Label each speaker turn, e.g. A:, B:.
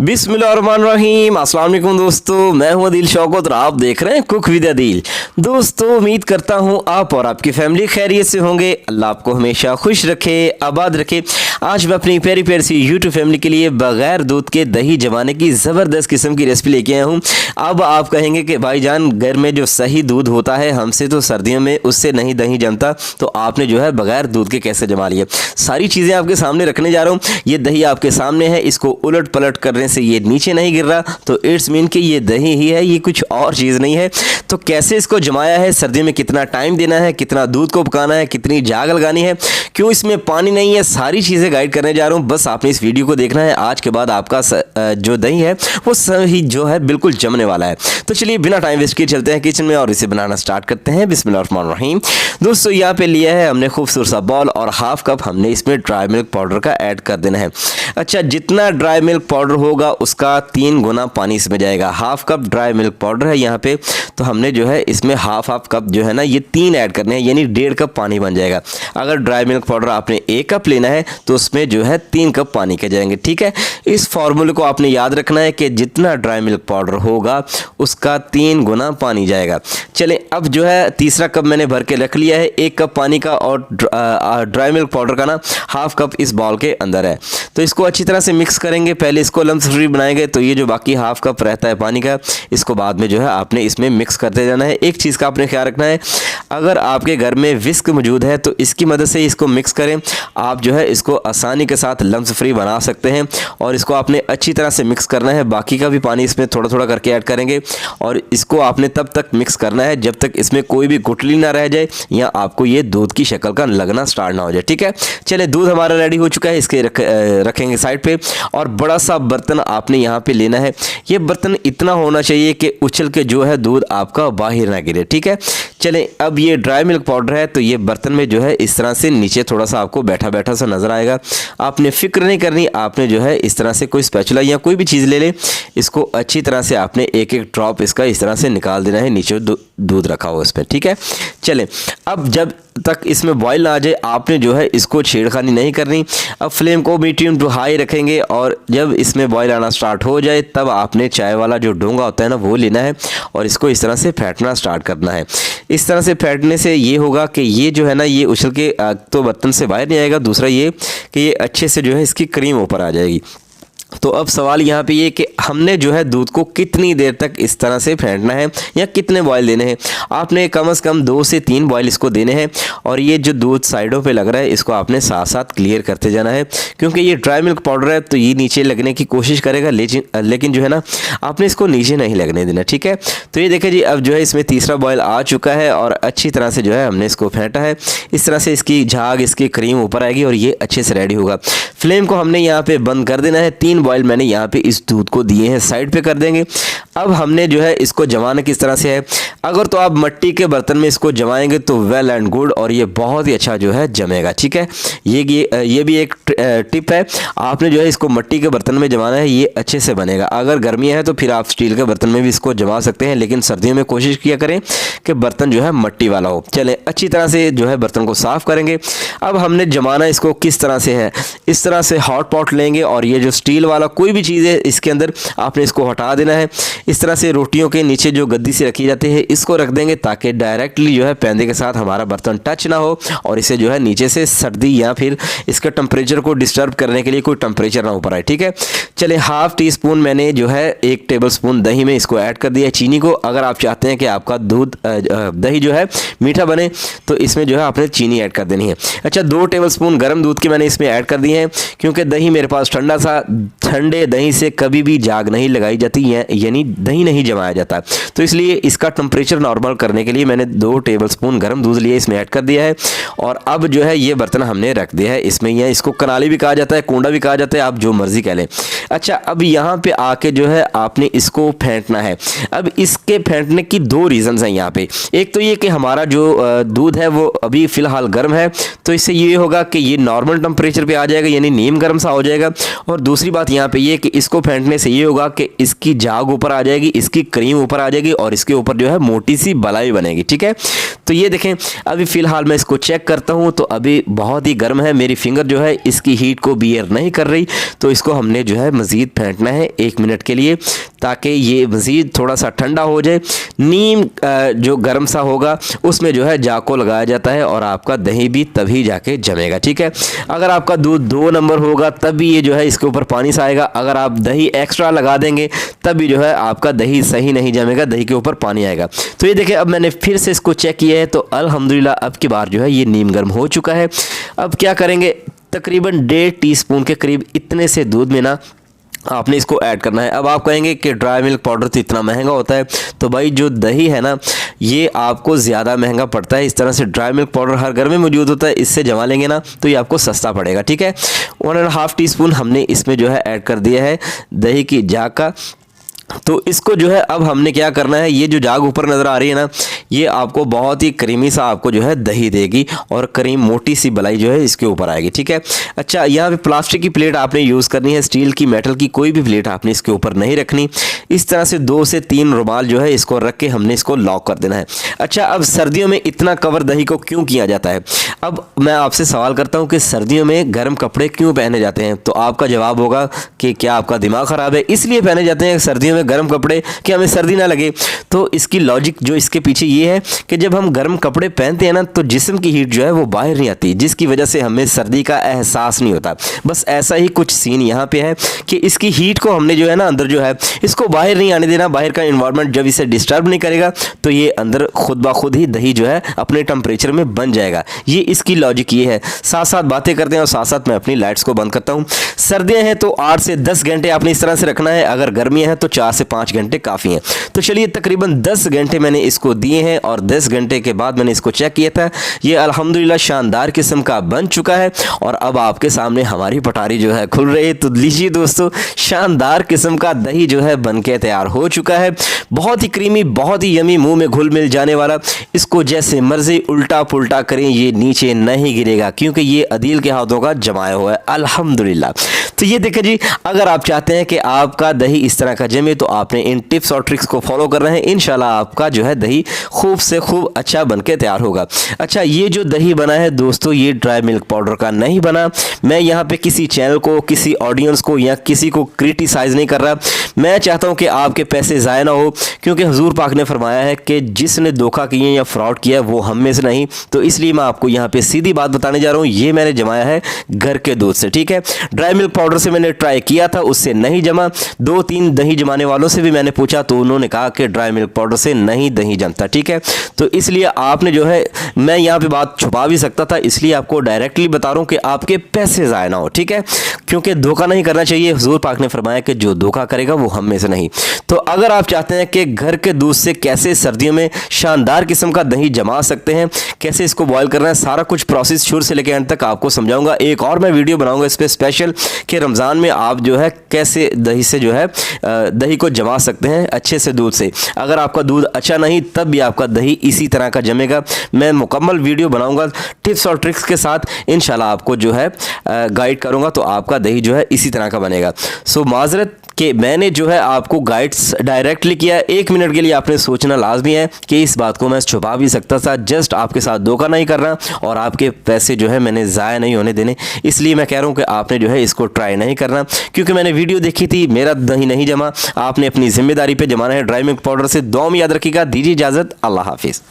A: बिस्मिल्लाहिर्रहमानिर्रहीम। अस्सलाम वालेकुम दोस्तों, मैं हूं अदील शौकत और आप देख रहे हैं कुक विद अदील। दोस्तों, उम्मीद करता हूं आप और आपकी फैमिली खैरियत से होंगे। अल्लाह आपको हमेशा खुश रखे, आबाद रखे। आज मैं अपनी प्यारी प्यारी सी यूट्यूब फैमिली के लिए बगैर दूध के दही जमाने की ज़बरदस्त किस्म की रेसिपी लेके आया हूँ। अब आप कहेंगे कि भाईजान घर में जो सही दूध होता है हमसे तो सर्दियों में उससे नहीं दही जमता, तो आपने जो है बगैर दूध के कैसे जमा लिया। सारी चीज़ें आपके सामने रखने जा रहा हूँ। ये दही आपके सामने है, इसको उलट पलट करने से ये नीचे नहीं गिर रहा, तो इट्स मीन कि ये दही ही है, ये कुछ और चीज़ नहीं है। तो कैसे इसको जमाया है, सर्दी में कितना टाइम देना है, कितना दूध को पकाना है, कितनी जाग लगानी है, क्यों इसमें पानी नहीं है, सारी चीज़ें गाइड करने जा रहा हूँ। बस आपने इस वीडियो को देखना है। आज के बाद आपका जो दही है वो सही जो है बिल्कुल जमने वाला है। तो चलिए बिना टाइम वेस्ट किए चलते हैं किचन में और इसे बनाना स्टार्ट करते हैं। बिस्मिल्लाहिर्रहमानिर्रहीम। दोस्तों, यहाँ पे लिया है हमने खूबसूरत सा बॉल और हाफ कप हमने इसमें ड्राई मिल्क पाउडर का ऐड कर देना है। अच्छा, जितना ड्राई मिल्क पाउडर होगा उसका 3 गुना पानी इसमें जाएगा। Half cup dry milk powder है यहाँ पे, तो हमने जो है इसमें हाफ कप जो है ना ये 3 ऐड करने हैं, यानी 1.5 कप पानी बन जाएगा। अगर ड्राई मिल्क पाउडर आपने 1 कप लेना है तो उसमें जो है 3 कप पानी के जाएंगे। ठीक है, इस फॉर्मूले को आपने याद रखना है कि जितना ड्राई मिल्क पाउडर होगा उसका 3 गुना पानी जाएगा। चलें, अब जो है तीसरा कप मैंने भर के रख लिया है। 1 कप पानी का और ड्राई मिल्क पाउडर का ना हाफ कप इस बॉल के अंदर है। तो इसको अच्छी तरह से मिक्स करेंगे। पहले इसको लम्स फ्री बनाएंगे, तो ये जो बाकी हाफ कप रहता है पानी का, इसको बाद में जो है आपने इसमें मिक्स करते जाना है। एक चीज़ का आपने ख्याल रखना है, अगर आपके घर में विस्क मौजूद है तो इसकी मदद से इसको मिक्स करें। आप जो है इसको आसानी के साथ लम्स फ्री बना सकते हैं और इसको आपने अच्छी तरह से मिक्स करना है। बाकी का भी पानी इसमें थोड़ा थोड़ा करके ऐड करेंगे और इसको आपने तब तक मिक्स करना है जब तक इसमें कोई भी गुठली ना रह जाए या आपको ये दूध की शक्ल का लगना स्टार्ट ना हो जाए। ठीक है, चले, दूध हमारा रेडी हो चुका है। इसके रखेंगे साइड पे और बड़ा सा बर्तन आपने यहाँ पे लेना है। ये बर्तन इतना होना चाहिए कि उछल के जो है दूध आपका बाहर ना गिरे। ठीक है, चलें, अब ये ड्राई मिल्क पाउडर है तो ये बर्तन में जो है इस तरह से नीचे थोड़ा सा आपको बैठा बैठा सा नज़र आएगा। आपने फिक्र नहीं करनी, आपने जो है इस तरह से कोई स्पैचुला या कोई भी चीज़ ले लें, इसको अच्छी तरह से आपने एक एक ड्रॉप इसका इस तरह से निकाल देना है। नीचे दूध रखा हुआ इस पर। ठीक है, चलें, अब जब तक इसमें बॉयल ना आ जाए आपने जो है इसको छेड़खानी नहीं करनी। अब फ्लेम को मीडियम टू हाई रखेंगे और जब इसमें बॉयल आना स्टार्ट हो जाए तब आपने चाय वाला जो डोंगा होता है ना वो लेना है और इसको इस तरह से फेंटना स्टार्ट करना है। इस तरह से फेंटने से ये होगा कि ये जो है ना ये उछल के तो बर्तन से बाहर नहीं आएगा। दूसरा ये कि ये अच्छे से जो है इसकी क्रीम ऊपर आ जाएगी। तो अब सवाल यहाँ पे ये कि हमने जो है दूध को कितनी देर तक इस तरह से फेंटना है या कितने बॉयल देने हैं। आपने कम से कम 2 से 3 बॉयल इसको देने हैं और ये जो दूध साइडों पे लग रहा है इसको आपने साथ साथ क्लियर करते जाना है, क्योंकि ये ड्राई मिल्क पाउडर है तो ये नीचे लगने की कोशिश करेगा, लेकिन जो है ना आपने इसको नीचे नहीं लगने देना। ठीक है, तो ये देखें जी, अब जो है इसमें तीसरा बॉयल आ चुका है और अच्छी तरह से जो है हमने इसको फेंटा है। इस तरह से इसकी झाग, इसकी क्रीम ऊपर आएगी और ये अच्छे से रेडी होगा। फ्लेम को हमने यहाँ पे बंद कर देना है। 3 बॉयल मैंने यहाँ पे इस दूध को दिए हैं, साइड पे कर देंगे। अब हमने जो है इसको जमाना किस तरह से है, अगर तो आप मिट्टी के बर्तन में इसको जमाएंगे तो वेल एंड गुड और ये बहुत ही अच्छा जो है जमेगा। ठीक है, ये भी एक टिप है। आपने जो है इसको मिट्टी के बर्तन में जमाना है, ये अच्छे से बनेगा। अगर गर्मियाँ है तो फिर आप स्टील के बर्तन में भी इसको जमा सकते हैं, लेकिन सर्दियों में कोशिश किया करें कि बर्तन जो है मिट्टी वाला हो। चलें, अच्छी तरह से जो है बर्तन को साफ़ करेंगे। अब हमने जमाना इसको किस तरह से है, इस तरह से हॉट पॉट लेंगे और ये जो स्टील वाला कोई भी चीज़ है इसके अंदर आपने इसको हटा देना है। इस तरह से रोटियों के नीचे जो गद्दी से रखी जाती है इसको रख देंगे ताकि डायरेक्टली जो है पैंदे के साथ हमारा बर्तन टच ना हो और इसे जो है नीचे से सर्दी या फिर इसके टेम्परेचर को डिस्टर्ब करने के लिए कोई टेम्परेचर ना ऊपर आए। ठीक है, चले, हाफ टी स्पून मैंने जो है 1 टेबल स्पून दही में इसको ऐड कर दिया है, चीनी को। अगर आप चाहते हैं कि आपका दही जो है मीठा बने तो इसमें जो है आपने चीनी ऐड कर देनी है। अच्छा, 2 टेबल स्पून गर्म दूध के मैंने इसमें ऐड कर दिए हैं, क्योंकि दही मेरे पास ठंडे दही से कभी भी जाग नहीं लगाई जाती है, यानी दही नहीं जमाया जाता। तो इसलिए इसका टेम्परेचर नॉर्मल करने के लिए मैंने 2 टेबल स्पून गर्म दूध लिए इसमें ऐड कर दिया है। और अब जो है ये बर्तन हमने रख दिया है इसमें, या इसको कनाली भी कहा जाता है, कूंडा भी कहा जाता है, आप जो मर्जी कह लें। अच्छा, अब यहाँ पे आके जो है आपने इसको फेंटना है। अब इसके फेंटने की 2 रीज़न्स हैं यहाँ पे। एक तो ये कि हमारा जो दूध है वो अभी फ़िलहाल गर्म है, तो इससे ये होगा कि ये नॉर्मल टेम्परेचर पे आ जाएगा, यानी नीम गर्म सा हो जाएगा। और दूसरी बात यहाँ पे ये कि इसको फेंटने से ये होगा कि इसकी झाग ऊपर आ जाएगी, इसकी क्रीम ऊपर आ जाएगी और इसके ऊपर जो है मोटी सी बलाई बनेगी। ठीक है, तो ये देखें अभी फ़िलहाल मैं इसको चेक करता हूँ तो अभी बहुत ही गर्म है, मेरी फिंगर जो है इसकी हीट को बियर नहीं कर रही। तो इसको हमने जो है मज़ीद फेंटना है 1 मिनट के लिए, ताकि ये मज़ीद थोड़ा सा ठंडा हो जाए। नीम जो गर्म सा होगा उसमें जो है झाग को लगाया जाता है और आपका दही भी तभी जाके जमेगा। ठीक है, अगर आपका दूध 2 नंबर होगा तब भी ये जो है इसके ऊपर पानी सा आएगा। अगर आप दही एक्स्ट्रा लगा देंगे तब भी जो है आपका दही सही नहीं जमेगा, दही के ऊपर पानी आएगा। तो ये देखिए अब मैंने फिर से इसको चेक किया है तो अल्हम्दुलिल्लाह अब की बार जो है ये नीम गर्म हो चुका है। अब क्या करेंगे, तकरीबन 1.5 टीस्पून के करीब इतने से दूध में ना आपने इसको ऐड करना है। अब आप कहेंगे कि ड्राई मिल्क पाउडर तो इतना महंगा होता है, तो भाई जो दही है ना ये आपको ज़्यादा महंगा पड़ता है। इस तरह से ड्राई मिल्क पाउडर हर घर में मौजूद होता है, इससे जमा लेंगे ना तो ये आपको सस्ता पड़ेगा। ठीक है, 1.5 टीस्पून हमने इसमें जो है ऐड कर दिया है दही की झाग का। तो इसको जो है अब हमने क्या करना है, ये जो झाग ऊपर नज़र आ रही है ना ये आपको बहुत ही क्रीमी सा आपको जो है दही देगी और क्रीम मोटी सी बलाई जो है इसके ऊपर आएगी। ठीक है, अच्छा यहाँ पे प्लास्टिक की प्लेट आपने यूज़ करनी है, स्टील की मेटल की कोई भी प्लेट आपने इसके ऊपर नहीं रखनी। इस तरह से 2 से 3 रुमाल जो है इसको रख के हमने इसको लॉक कर देना है। अच्छा, अब सर्दियों में इतना कवर दही को क्यों किया जाता है? अब मैं आपसे सवाल करता हूँ कि सर्दियों में गर्म कपड़े क्यों पहने जाते हैं? तो आपका जवाब होगा कि क्या आपका दिमाग ख़राब है, इसलिए पहने जाते हैं सर्दियों में गर्म कपड़े कि हमें सर्दी ना लगे। तो इसकी लॉजिक जो इसके पीछे ये है कि जब हम गर्म कपड़े पहनते हैं ना तो जिस्म की हीट जो है वो बाहर नहीं आती, जिसकी वजह से हमें सर्दी का एहसास नहीं होता। बस ऐसा ही कुछ सीन यहाँ पे है कि इसकी हीट को हमने जो है ना अंदर जो है इसको बाहर नहीं आने देना। बाहर का इन्वायरमेंट जब इसे डिस्टर्ब नहीं करेगा तो ये अंदर खुद ब खुद ही दही जो है अपने टेम्परेचर में बन जाएगा। ये इसकी लॉजिक ये है। साथ साथ बातें करते हैं और साथ साथ मैं अपनी लाइट्स को बंद करता हूँ। सर्दियाँ हैं तो 8 से 10 घंटे आपने इस तरह से रखना है, अगर गर्मियाँ हैं तो 4 से 5 घंटे काफ़ी हैं। तो चलिए तकरीबन 10 घंटे मैंने इसको दिए हैं और 10 घंटे के बाद मैंने इसको चेक किया था, ये अल्हम्दुलिल्लाह शानदार किस्म का बन चुका है और अब आपके सामने हमारी पटारी जो है खुल रही है। तो लीजिए दोस्तों, शानदार किस्म का दही जो है बनके तैयार हो चुका है। बहुत ही क्रीमी, बहुत ही यमी, मुंह में घुल मिल जाने वाला। इसको जैसे मर्जी उल्टा पुल्टा करें ये नीचे नहीं गिरेगा क्योंकि ये अदील के हाथों का जमाया हुआ है अल्हम्दुलिल्लाह। तो ये देखिए जी, अगर आप चाहते हैं कि आपका दही इस तरह का जमे तो आपने इन टिप्स और ट्रिक्स को फॉलो करना है। इंशाल्लाह आपका जो है दही खूब से खूब अच्छा बनके तैयार होगा। अच्छा, ये जो दही बना है दोस्तों ये ड्राई मिल्क पाउडर का नहीं बना। मैं यहाँ पे किसी चैनल को, किसी ऑडियंस को या किसी को क्रिटिसाइज़ नहीं कर रहा। मैं चाहता हूँ कि आपके पैसे ज़ाया ना हो, क्योंकि हुजूर पाक ने फरमाया है कि जिसने धोखा किया या फ्रॉड किया वो हम में से नहीं। तो इसलिए मैं आपको यहाँ पे सीधी बात बताने जा रहा हूँ, ये मैंने जमाया है घर के दूध से। ठीक है, ड्राई मिल्क पाउडर से मैंने ट्राई किया था, उससे नहीं जमा। 2-3 दही जमाने वालों से भी मैंने पूछा तो उन्होंने कहा कि ड्राई मिल्क पाउडर से नहीं दही जमता। ठीक है, तो इसलिए आपने जो है, मैं यहाँ पे बात छुपा भी सकता था, इसलिए आपको डायरेक्टली बता रहा हूँ कि आपके पैसे ज़ाया ना हो। ठीक है, क्योंकि धोखा नहीं करना चाहिए। हुजूर पाक ने फरमाया कि जो धोखा करेगा वो हम में से नहीं। तो अगर आप चाहते हैं कि घर के दूध से कैसे सर्दियों में शानदार किस्म का दही जमा सकते हैं, कैसे इसको बॉयल करना है, सारा कुछ प्रोसेस शुरू से लेकर एंड तक आपको समझाऊंगा। एक और मैं वीडियो बनाऊंगा इस पर स्पेशल कि रमज़ान में आप जो है कैसे दही से जो है दही को जमा सकते हैं अच्छे से दूध से। अगर आपका दूध अच्छा नहीं तब भी आपका दही इसी तरह का जमेगा। मैं मुकम्मल वीडियो बनाऊंगा टिप्स और ट्रिक्स के साथ, इंशाल्लाह आपको जो है गाइड करूंगा तो आपका दही जो है इसी तरह का बनेगा। सो माजरत कि मैंने जो है आपको गाइड्स डायरेक्टली किया। 1 मिनट के लिए आपने सोचना लाजमी है कि इस बात को मैं छुपा भी सकता था। जस्ट आपके साथ धोखा नहीं करना और आपके पैसे जो है मैंने ज़ाया नहीं होने देने। इसलिए मैं कह रहा हूँ कि आपने जो है इसको ट्राई नहीं करना, क्योंकि मैंने वीडियो देखी थी, मेरा दही नहीं जमा। आपने अपनी जिम्मेदारी पर जमाना है ड्राई मिल्क पाउडर से। दुआ में याद रखिएगा। दीजिए इजाज़त, अल्लाह हाफिज़।